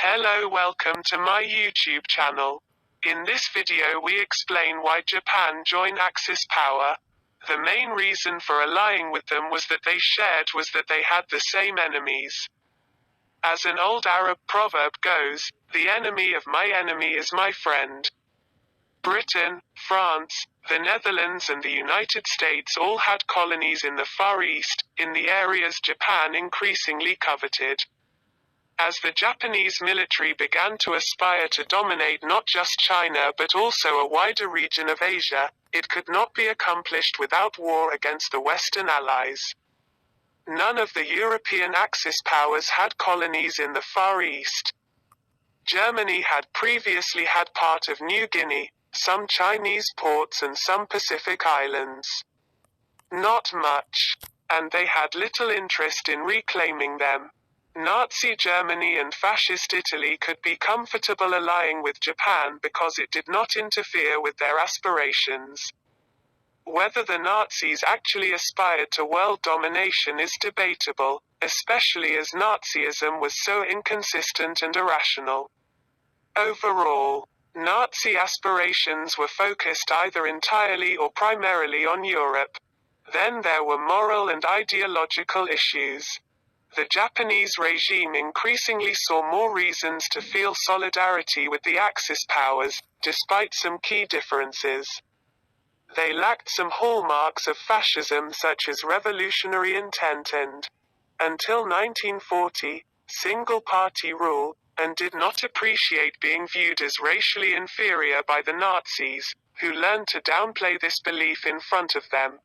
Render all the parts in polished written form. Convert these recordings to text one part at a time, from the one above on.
Hello, welcome to my YouTube channel. In this video we explain why Japan joined Axis power. The main reason for allying with them was that they had the same enemies. As an old Arab proverb goes, the enemy of my enemy is my friend. Britain, France, the Netherlands and the United States all had colonies in the Far East, in the areas Japan increasingly coveted. As the Japanese military began to aspire to dominate not just China but also a wider region of Asia, it could not be accomplished without war against the Western Allies. None of the European Axis powers had colonies in the Far East. Germany had previously had part of New Guinea, some Chinese ports and some Pacific islands. Not much. And they had little interest in reclaiming them. Nazi Germany and Fascist Italy could be comfortable allying with Japan because it did not interfere with their aspirations. Whether the Nazis actually aspired to world domination is debatable, especially as Nazism was so inconsistent and irrational. Overall, Nazi aspirations were focused either entirely or primarily on Europe. Then there were moral and ideological issues. The Japanese regime increasingly saw more reasons to feel solidarity with the Axis powers, despite some key differences. They lacked some hallmarks of fascism such as revolutionary intent and, until 1940, single-party rule, and did not appreciate being viewed as racially inferior by the Nazis, who learned to downplay this belief in front of them.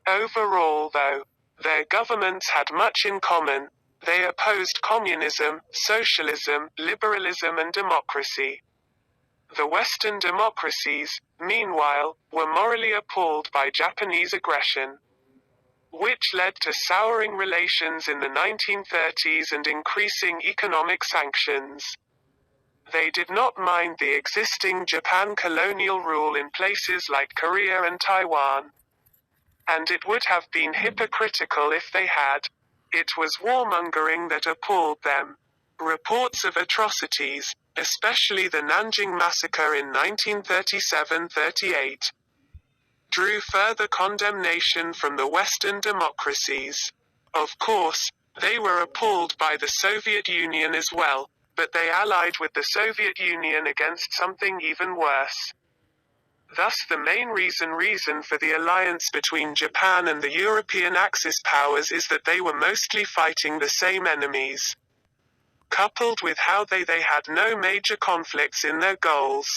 Overall, though, their governments had much in common. They opposed communism, socialism, liberalism and democracy. The Western democracies, meanwhile, were morally appalled by Japanese aggression, which led to souring relations in the 1930s and increasing economic sanctions. They did not mind the existing Japan colonial rule in places like Korea and Taiwan. And it would have been hypocritical if they had. It was warmongering that appalled them. Reports of atrocities, especially the Nanjing massacre in 1937-38, drew further condemnation from the Western democracies. Of course, they were appalled by the Soviet Union as well, but they allied with the Soviet Union against something even worse. Thus the main reason for the alliance between Japan and the European Axis powers is that they were mostly fighting the same enemies. Coupled with how they had no major conflicts in their goals,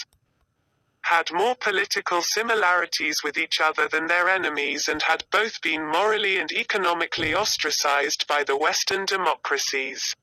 had more political similarities with each other than their enemies and had both been morally and economically ostracized by the Western democracies.